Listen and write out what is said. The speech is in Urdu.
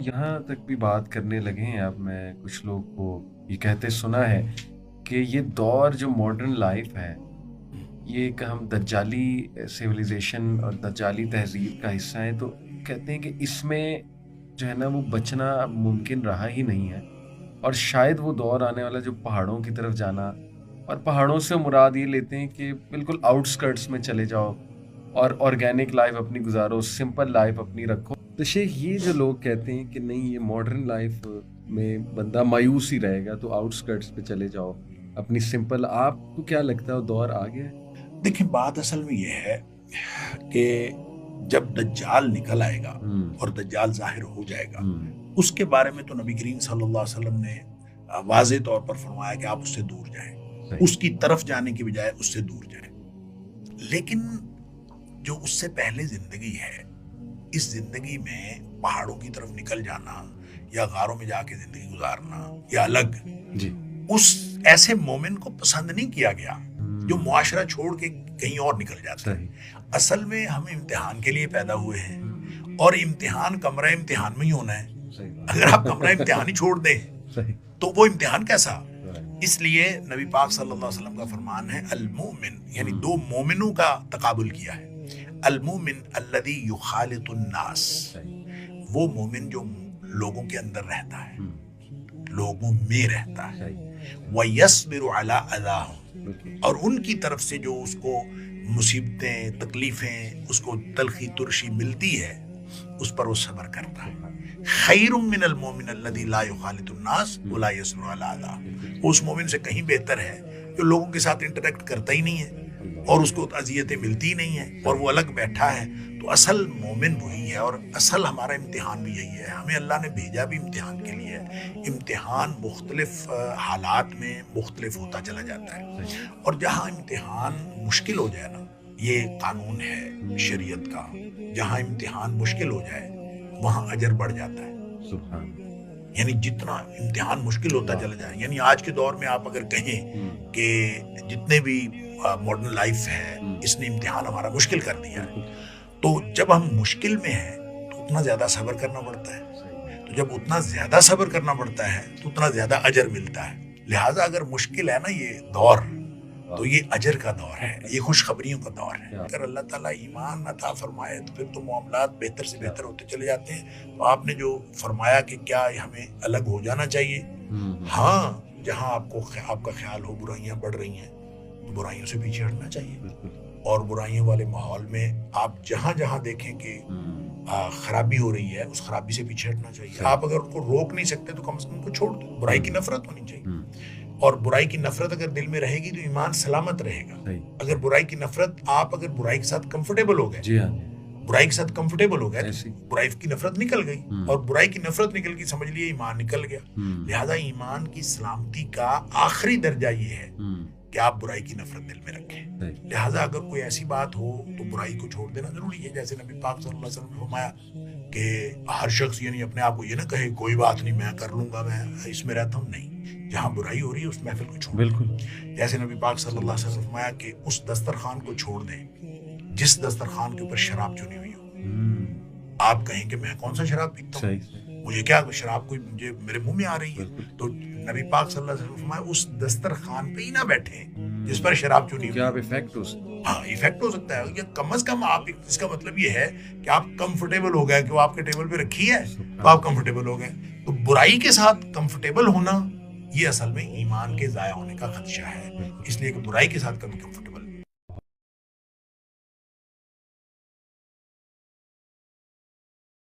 یہاں تک بھی بات کرنے لگے ہیں اب، میں کچھ لوگ کو یہ کہتے سنا ہے کہ یہ دور جو ماڈرن لائف ہے، یہ ایک ہم دجالی سویلائزیشن اور دجالی تہذیب کا حصہ ہیں، تو کہتے ہیں کہ اس میں جو ہے نا وہ بچنا اب ممکن رہا ہی نہیں ہے، اور شاید وہ دور آنے والا جو پہاڑوں کی طرف جانا، اور پہاڑوں سے مراد یہ لیتے ہیں کہ بالکل آؤٹ اسکرٹس میں چلے جاؤ اور آرگینک لائف اپنی گزارو، سمپل لائف اپنی رکھو۔ تو شیخ یہ جو لوگ کہتے ہیں کہ نہیں یہ ماڈرن لائف میں بندہ مایوس ہی رہے گا تو آؤٹ اسکرٹس پہ چلے جاؤ اپنی سمپل، آپ کو کیا لگتا ہے وہ دور آ گیا ہے؟ دیکھیں بات اصل میں یہ ہے کہ جب دجال نکل آئے گا اور دجال ظاہر ہو جائے گا، اس کے بارے میں تو نبی کریم صلی اللہ علیہ وسلم نے واضح طور پر فرمایا کہ آپ اس سے دور جائیں، اس کی طرف جانے کی بجائے اس سے دور جائیں۔ لیکن جو اس سے پہلے زندگی ہے، اس زندگی میں پہاڑوں کی طرف نکل جانا یا غاروں میں جا کے زندگی گزارنا یا الگ، اس ایسے مومن کو پسند نہیں کیا گیا جو معاشرہ چھوڑ کے کہیں اور نکل جاتا ہے۔ اصل میں ہم امتحان کے لیے پیدا ہوئے ہیں، اور امتحان کمرہ امتحان میں ہی ہونا ہے۔ اگر آپ کمرہ امتحان ہی چھوڑ دیں تو وہ امتحان کیسا؟ اس لیے نبی پاک صلی اللہ علیہ وسلم کا فرمان ہے المومن، یعنی دو مومنوں کا تقابل کیا ہے۔ المومن الذی یخالط الناس، وہ مومن جو لوگوں کے اندر رہتا ہے، لوگوں میں رہتا ہے، وَيَصْبِرُ عَلَىٰ أَذَاهُمْ، اور ان کی طرف سے جو اس کو مصیبتیں تکلیفیں اس کو تلخی ترشی ملتی ہے اس پر وہ صبر کرتا ہے۔ خیر من المومن الذی لا یخالط الناس ولا یصبر علی اذاہم، وہ اس مومن سے کہیں بہتر ہے جو لوگوں کے ساتھ انٹریکٹ کرتا ہی نہیں ہے اور اس کو اذیتیں ملتی نہیں ہیں اور وہ الگ بیٹھا ہے۔ تو اصل مومن وہی ہے، اور اصل ہمارا امتحان بھی یہی ہے۔ ہمیں اللہ نے بھیجا بھی امتحان کے لیے، امتحان مختلف حالات میں مختلف ہوتا چلا جاتا ہے، اور جہاں امتحان مشکل ہو جائے نا، یہ قانون ہے شریعت کا، جہاں امتحان مشکل ہو جائے وہاں اجر بڑھ جاتا ہے۔ سبحان، یعنی جتنا امتحان مشکل ہوتا چلا جائے، یعنی آج کے دور میں آپ اگر کہیں کہ جتنے بھی ماڈرن لائف ہے اس نے امتحان ہمارا مشکل کر دیا ہے، تو جب ہم مشکل میں ہیں تو اتنا زیادہ صبر کرنا پڑتا ہے، تو جب اتنا زیادہ صبر کرنا پڑتا ہے تو اتنا زیادہ اجر ملتا ہے۔ لہٰذا اگر مشکل ہے نا یہ دور، تو یہ اجر کا دور ہے، یہ خوشخبریوں کا دور ہے۔ اگر اللہ تعالیٰ ایمان عطا فرمائے تو پھر تو معاملات بہتر سے بہتر ہوتے چلے جاتے ہیں۔ تو آپ نے جو فرمایا کہ کیا ہمیں الگ ہو جانا چاہیے، ہاں، جہاں آپ کا خیال ہو برائیاں بڑھ رہی ہیں تو برائیوں سے پیچھے ہٹنا چاہیے، اور برائیوں والے ماحول میں آپ جہاں جہاں دیکھیں کہ خرابی ہو رہی ہے اس خرابی سے پیچھے ہٹنا چاہیے۔ آپ اگر ان کو روک نہیں سکتے تو کم از کم ان کو چھوڑ دو۔ برائی کی نفرت ہونی چاہیے، اور برائی کی نفرت اگر دل میں رہے گی تو ایمان سلامت رہے گا۔ اگر برائی کی نفرت، آپ اگر برائی کے ساتھ کمفرٹیبل ہو گئے، برائی کے ساتھ کمفرٹیبل ہو گئے، برائی کی نفرت نکل گئی، اور برائی کی نفرت نکل گئی سمجھ لیے ایمان نکل گیا۔ لہذا ایمان کی سلامتی کا آخری درجہ یہ ہے کہ آپ برائی کی نفرت دل میں رکھیں۔ لہذا اگر کوئی ایسی بات ہو تو برائی کو چھوڑ دینا ضروری ہے، جیسے نبی پاک صلی اللہ علیہ وسلم نے فرمایا کہ ہر شخص یعنی اپنے آپ کو یہ نہ کہے کوئی بات نہیں میں کر لوں گا، میں اس میں رہتا ہوں، نہیں، جہاں برائی ہو رہی ہے اس محفل کو چھوڑ دیں۔ جیسے نبی پاک صلی اللہ علیہ وسلم نے فرمایا کہ اس دسترخوان کو چھوڑ دیں جس دسترخوان کے اوپر شراب چنی ہوئی ہو۔ آپ کہیں کہ میں کون سا شراب پیتا ہوں، مجھے کیا شراب کوئی مجھے میرے منہ میں آ رہی ہے، تو نبی پاک صلی اللہ علیہ وسلم نے فرمایا اس دسترخوان پہ ہی نہ بیٹھیں جس پر شراب چنی ہوئی۔ ہاں، ایفیکٹ ہو سکتا ہے، یا کم از کم آپ، اس کا مطلب یہ ہے کہ آپ کمفرٹیبل ہو گئے کہ وہ آپ کے ٹیبل پہ رکھی ہے تو آپ کمفرٹیبل ہو گئے۔ تو برائی کے ساتھ کمفرٹیبل ہونا یہ اصل میں ایمان کے ضائع ہونے کا خدشہ ہے، اس لیے کہ برائی کے ساتھ کبھی کمفرٹیبل